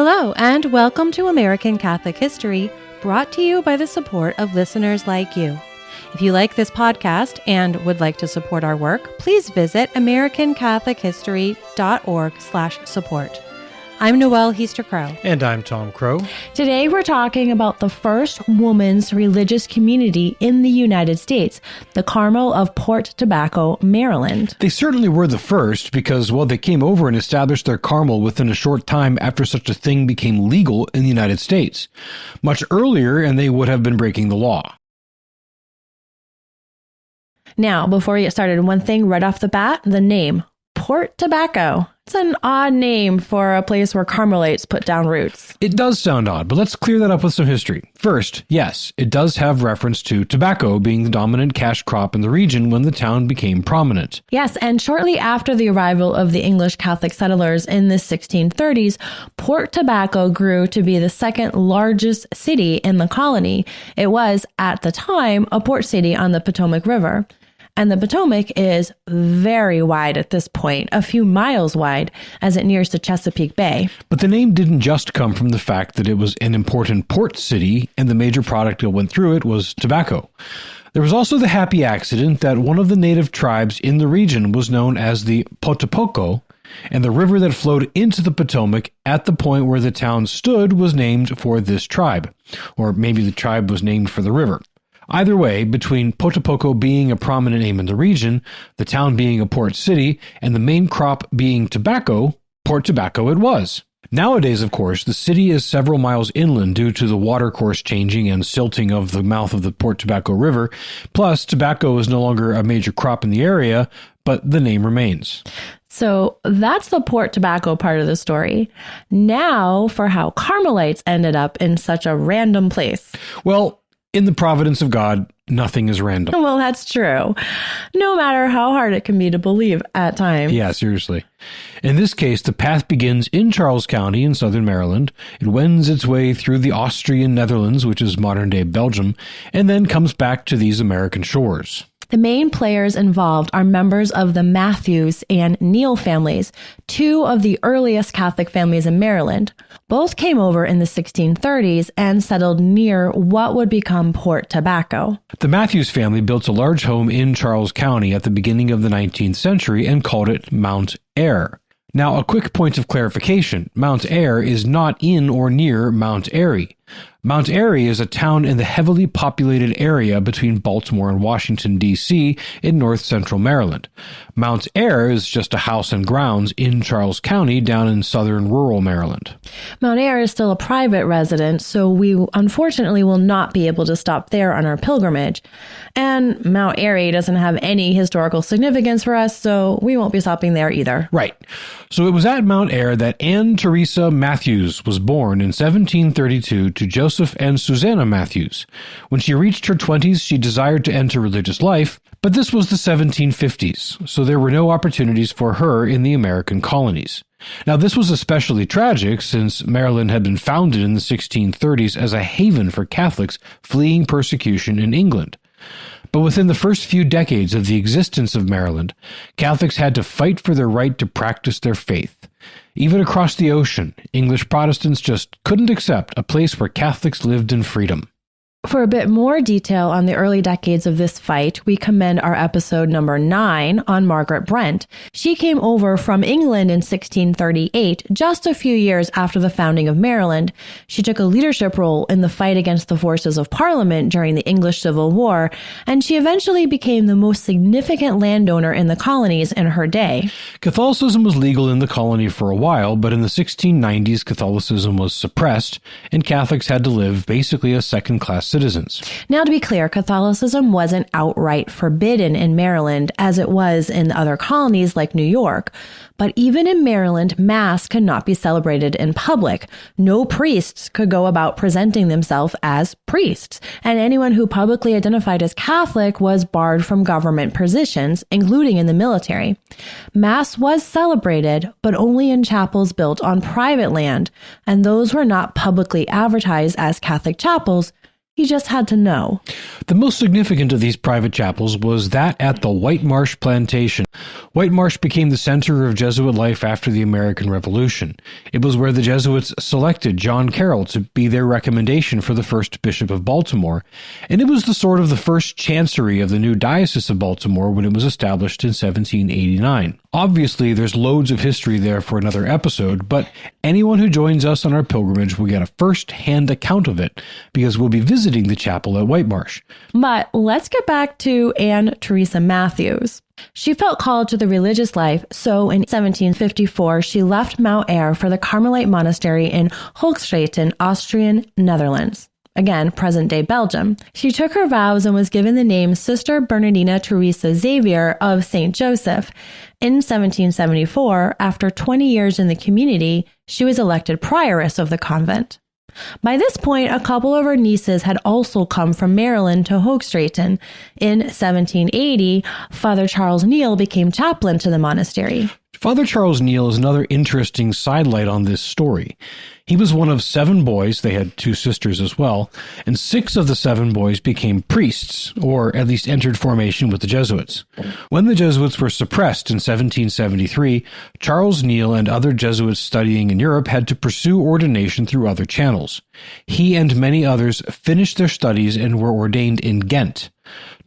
Hello, and welcome to American Catholic History, brought to you by the support of listeners like you. If you like this podcast and would like to support our work, please visit americancatholichistory.org/support. I'm Noelle Heaster-Crow. And I'm Tom Crow. Today we're talking about the first woman's religious community in the United States, the Carmel of Port Tobacco, Maryland. They certainly were the first because, well, they came over and established their Carmel within a short time after such a thing became legal in the United States. Much earlier, and they would have been breaking the law. Now, before we get started, one thing right off the bat, the name, Port Tobacco. It's an odd name for a place where Carmelites put down roots. It does sound odd, but let's clear that up with some history. First, yes, it does have reference to tobacco being the dominant cash crop in the region when the town became prominent. Yes, and shortly after the arrival of the English Catholic settlers in the 1630s, Port Tobacco grew to be the second largest city in the colony. It was, at the time, a port city on the Potomac River. And the Potomac is very wide at this point, a few miles wide, as it nears the Chesapeake Bay. But the name didn't just come from the fact that it was an important port city, and the major product that went through it was tobacco. There was also the happy accident that one of the native tribes in the region was known as the Potopoco, and the river that flowed into the Potomac at the point where the town stood was named for this tribe. Or maybe the tribe was named for the river. Either way, between Potopoco being a prominent name in the region, the town being a port city, and the main crop being tobacco, Port Tobacco it was. Nowadays, of course, the city is several miles inland due to the water course changing and silting of the mouth of the Port Tobacco River. Plus, tobacco is no longer a major crop in the area, but the name remains. So that's the Port Tobacco part of the story. Now for how Carmelites ended up in such a random place. Well, in the providence of God, nothing is random. Well, that's true. No matter how hard it can be to believe at times. Yeah, seriously. In this case, the path begins in Charles County in southern Maryland. It wends its way through the Austrian Netherlands, which is modern-day Belgium, and then comes back to these American shores. The main players involved are members of the Matthews and Neale families, two of the earliest Catholic families in Maryland. Both came over in the 1630s and settled near what would become Port Tobacco. The Matthews family built a large home in Charles County at the beginning of the 19th century and called it Mount Ayr. Now, a quick point of clarification. Mount Ayr is not in or near Mount Airy. Mount Airy is a town in the heavily populated area between Baltimore and Washington, D.C. in north-central Maryland. Mount Ayr is just a house and grounds in Charles County down in southern rural Maryland. Mount Ayr is still a private residence, so we unfortunately will not be able to stop there on our pilgrimage. And Mount Airy doesn't have any historical significance for us, so we won't be stopping there either. Right. So it was at Mount Ayr that Anne Teresa Matthews was born in 1732 to Joseph and Susanna Matthews. When she reached her 20s, she desired to enter religious life, but this was the 1750s, so there were no opportunities for her in the American colonies. Now, this was especially tragic since Maryland had been founded in the 1630s as a haven for Catholics fleeing persecution in England. But within the first few decades of the existence of Maryland, Catholics had to fight for their right to practice their faith. Even across the ocean, English Protestants just couldn't accept a place where Catholics lived in freedom. For a bit more detail on the early decades of this fight, we commend our episode number 9 on Margaret Brent. She came over from England in 1638, just a few years after the founding of Maryland. She took a leadership role in the fight against the forces of Parliament during the English Civil War, and she eventually became the most significant landowner in the colonies in her day. Catholicism was legal in the colony for a while, but in the 1690s, Catholicism was suppressed, and Catholics had to live basically as second-class citizens. Now, to be clear, Catholicism wasn't outright forbidden in Maryland as it was in other colonies like New York. But even in Maryland, Mass could not be celebrated in public. No priests could go about presenting themselves as priests, and anyone who publicly identified as Catholic was barred from government positions, including in the military. Mass was celebrated, but only in chapels built on private land, and those were not publicly advertised as Catholic chapels, He just had to know. The most significant of these private chapels was that at the White Marsh Plantation. White Marsh became the center of Jesuit life after the American Revolution. It was where the Jesuits selected John Carroll to be their recommendation for the first Bishop of Baltimore, and it was the sort of the first chancery of the new Diocese of Baltimore when it was established in 1789. Obviously, there's loads of history there for another episode, but anyone who joins us on our pilgrimage will get a first-hand account of it, because we'll be visiting the chapel at White Marsh. But let's get back to Anne Teresa Matthews. She felt called to the religious life, so in 1754 she left Mount Ayr for the Carmelite monastery in Hoogstraeten, Austrian Netherlands. Again, present-day Belgium. She took her vows and was given the name Sister Bernardina Teresa Xavier of St. Joseph. In 1774, after 20 years in the community, she was elected prioress of the convent. By this point, a couple of her nieces had also come from Maryland to Hoogstraeten. In 1780, Father Charles Neale became chaplain to the monastery. Father Charles Neale is another interesting sidelight on this story. He was one of 7 boys, they had 2 sisters as well, and 6 of the 7 boys became priests, or at least entered formation with the Jesuits. When the Jesuits were suppressed in 1773, Charles Neale and other Jesuits studying in Europe had to pursue ordination through other channels. He and many others finished their studies and were ordained in Ghent.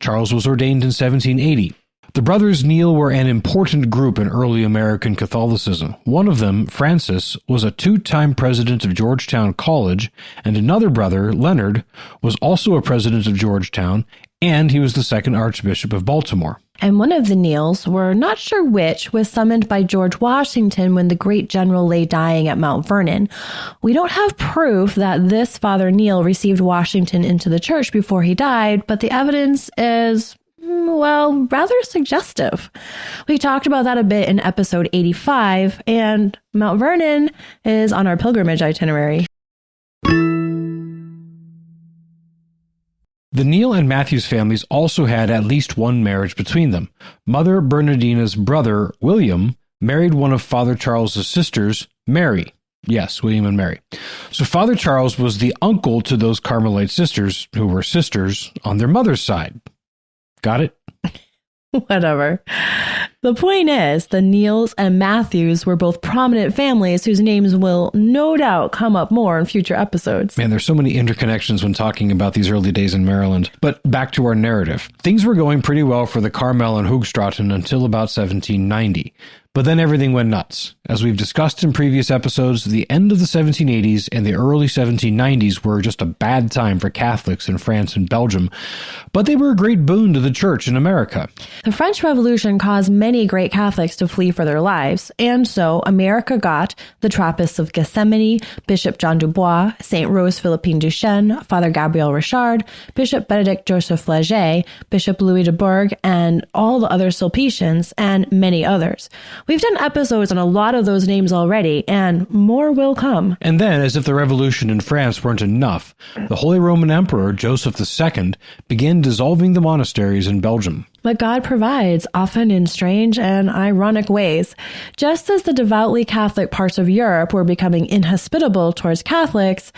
Charles was ordained in 1780. The brothers Neale were an important group in early American Catholicism. One of them, Francis, was a 2-time president of Georgetown College, and another brother, Leonard, was also a president of Georgetown, and he was the 2nd Archbishop of Baltimore. And one of the Neales, we're not sure which, was summoned by George Washington when the great general lay dying at Mount Vernon. We don't have proof that this Father Neale received Washington into the church before he died, but the evidence is, well, rather suggestive. We talked about that a bit in episode 85, and Mount Vernon is on our pilgrimage itinerary. The Neale and Matthews families also had at least one marriage between them. Mother Bernardina's brother, William, married one of Father Charles's sisters, Mary. Yes, William and Mary. So Father Charles was the uncle to those Carmelite sisters, who were sisters on their mother's side. Got it? Whatever. The point is, the Neales and Matthews were both prominent families whose names will no doubt come up more in future episodes. Man, there's so many interconnections when talking about these early days in Maryland. But back to our narrative. Things were going pretty well for the Carmel and Hoogstraeten until about 1790. But then everything went nuts. As we've discussed in previous episodes, the end of the 1780s and the early 1790s were just a bad time for Catholics in France and Belgium, but they were a great boon to the church in America. The French Revolution caused many great Catholics to flee for their lives, and so America got the Trappists of Gethsemane, Bishop John Dubois, St. Rose Philippine Duchesne, Father Gabriel Richard, Bishop Benedict Joseph Flagey, Bishop Louis de Bourgh, and all the other Sulpicians, and many others. We've done episodes on a lot of those names already, and more will come. And then, as if the revolution in France weren't enough, the Holy Roman Emperor Joseph II began dissolving the monasteries in Belgium. But God provides, often in strange and ironic ways. Just as the devoutly Catholic parts of Europe were becoming inhospitable towards Catholics,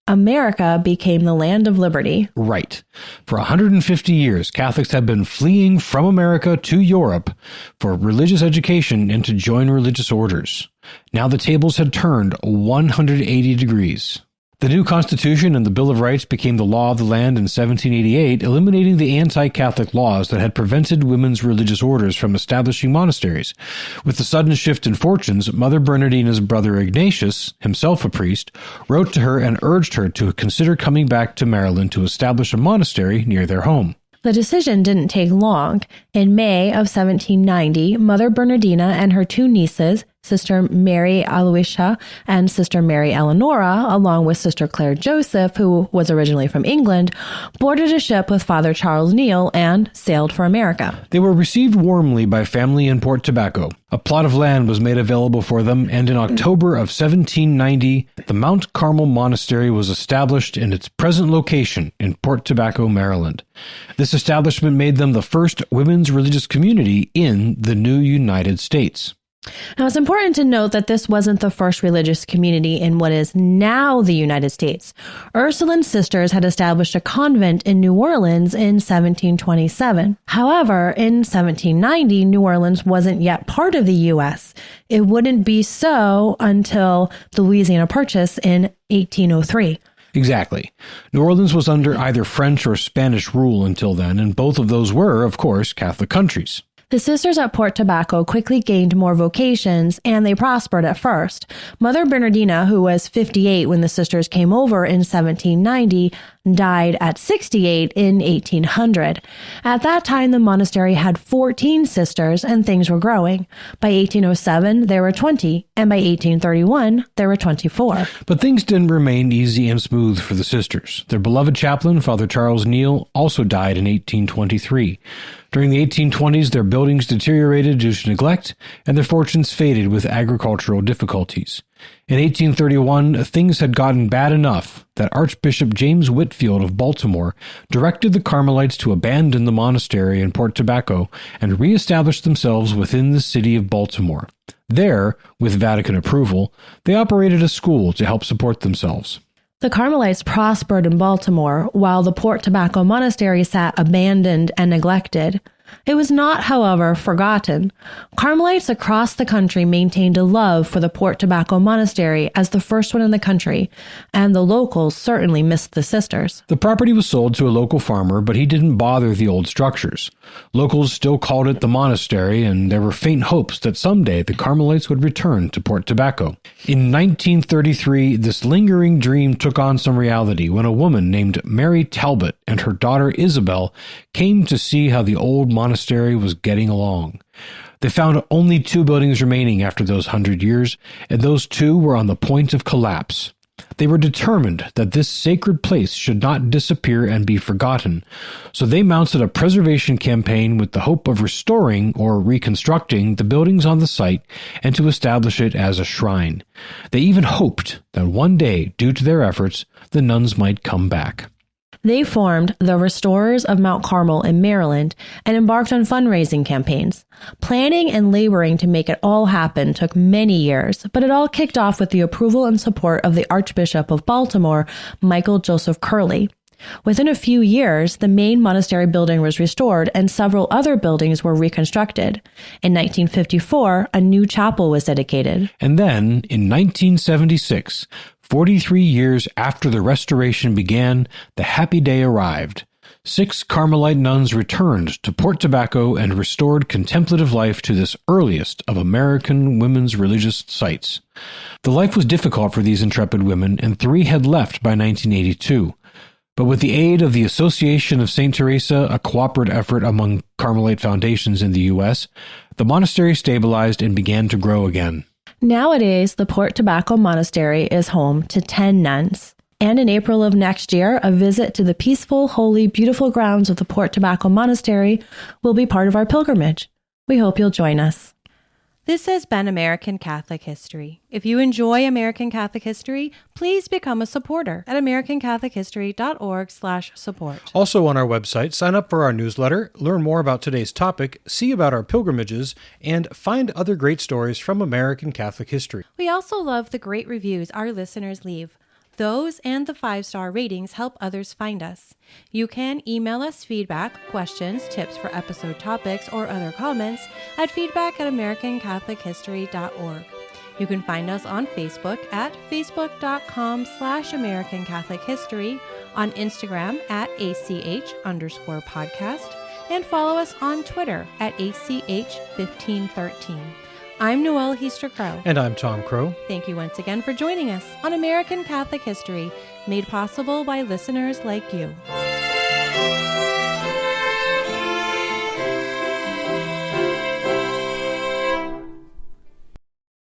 America became the land of liberty. Right. For 150 years, Catholics had been fleeing from America to Europe for religious education and to join religious orders. Now the tables had turned 180 degrees. The new Constitution and the Bill of Rights became the law of the land in 1788, eliminating the anti-Catholic laws that had prevented women's religious orders from establishing monasteries. With the sudden shift in fortunes, Mother Bernardina's brother Ignatius, himself a priest, wrote to her and urged her to consider coming back to Maryland to establish a monastery near their home. The decision didn't take long. In May of 1790, Mother Bernardina and her 2 nieces, Sister Mary Aloysia and Sister Mary Eleonora, along with Sister Claire Joseph, who was originally from England, boarded a ship with Father Charles Neale and sailed for America. They were received warmly by family in Port Tobacco. A plot of land was made available for them, and in October of 1790, the Mount Carmel Monastery was established in its present location in Port Tobacco, Maryland. This establishment made them the first women's religious community in the new United States. Now, it's important to note that this wasn't the first religious community in what is now the United States. Ursuline sisters had established a convent in New Orleans in 1727. However, in 1790, New Orleans wasn't yet part of the U.S. It wouldn't be so until the Louisiana Purchase in 1803. Exactly. New Orleans was under either French or Spanish rule until then, and both of those were, of course, Catholic countries. The sisters at Port Tobacco quickly gained more vocations, and they prospered at first. Mother Bernardina, who was 58 when the sisters came over in 1790, died at 68 in 1800. At that time, the monastery had 14 sisters, and things were growing. By 1807, there were 20, and by 1831, there were 24. But things didn't remain easy and smooth for the sisters. Their beloved chaplain, Father Charles Neale, also died in 1823. During the 1820s, their buildings deteriorated due to neglect, and their fortunes faded with agricultural difficulties. In 1831, things had gotten bad enough that Archbishop James Whitfield of Baltimore directed the Carmelites to abandon the monastery in Port Tobacco and reestablish themselves within the city of Baltimore. There, with Vatican approval, they operated a school to help support themselves. The Carmelites prospered in Baltimore, while the Port Tobacco Monastery sat abandoned and neglected. It was not, however, forgotten. Carmelites across the country maintained a love for the Port Tobacco Monastery as the first one in the country, and the locals certainly missed the sisters. The property was sold to a local farmer, but he didn't bother the old structures. Locals still called it the monastery, and there were faint hopes that someday the Carmelites would return to Port Tobacco. In 1933, this lingering dream took on some reality when a woman named Mary Talbot and her daughter Isabel came to see how the old monastery was getting along. They found only 2 buildings remaining after those 100 years, and those 2 were on the point of collapse. They were determined that this sacred place should not disappear and be forgotten, so they mounted a preservation campaign with the hope of restoring or reconstructing the buildings on the site and to establish it as a shrine. They even hoped that one day, due to their efforts, the nuns might come back. They formed the Restorers of Mount Carmel in Maryland and embarked on fundraising campaigns. Planning and laboring to make it all happen took many years, but it all kicked off with the approval and support of the Archbishop of Baltimore, Michael Joseph Curley. Within a few years, the main monastery building was restored and several other buildings were reconstructed. In 1954, a new chapel was dedicated. And then, in 1976, 43 years after the restoration began, the happy day arrived. 6 Carmelite nuns returned to Port Tobacco and restored contemplative life to this earliest of American women's religious sites. The life was difficult for these intrepid women, and 3 had left by 1982. But with the aid of the Association of St. Teresa, a cooperative effort among Carmelite foundations in the U.S., the monastery stabilized and began to grow again. Nowadays, the Port Tobacco Monastery is home to 10 nuns. And in April of next year, a visit to the peaceful, holy, beautiful grounds of the Port Tobacco Monastery will be part of our pilgrimage. We hope you'll join us. This has been American Catholic History. If you enjoy American Catholic History, please become a supporter at americancatholichistory.org/support. Also on our website, sign up for our newsletter, learn more about today's topic, see about our pilgrimages, and find other great stories from American Catholic history. We also love the great reviews our listeners leave. Those and the 5-star ratings help others find us. You can email us feedback, questions, tips for episode topics, or other comments at feedback@americancatholichistory.org. You can find us on Facebook at facebook.com/American Catholic History, on Instagram at ACH_podcast, and follow us on Twitter at ACH1513. I'm Noelle Hoogstraeten. And I'm Tom Crow. Thank you once again for joining us on American Catholic History, made possible by listeners like you.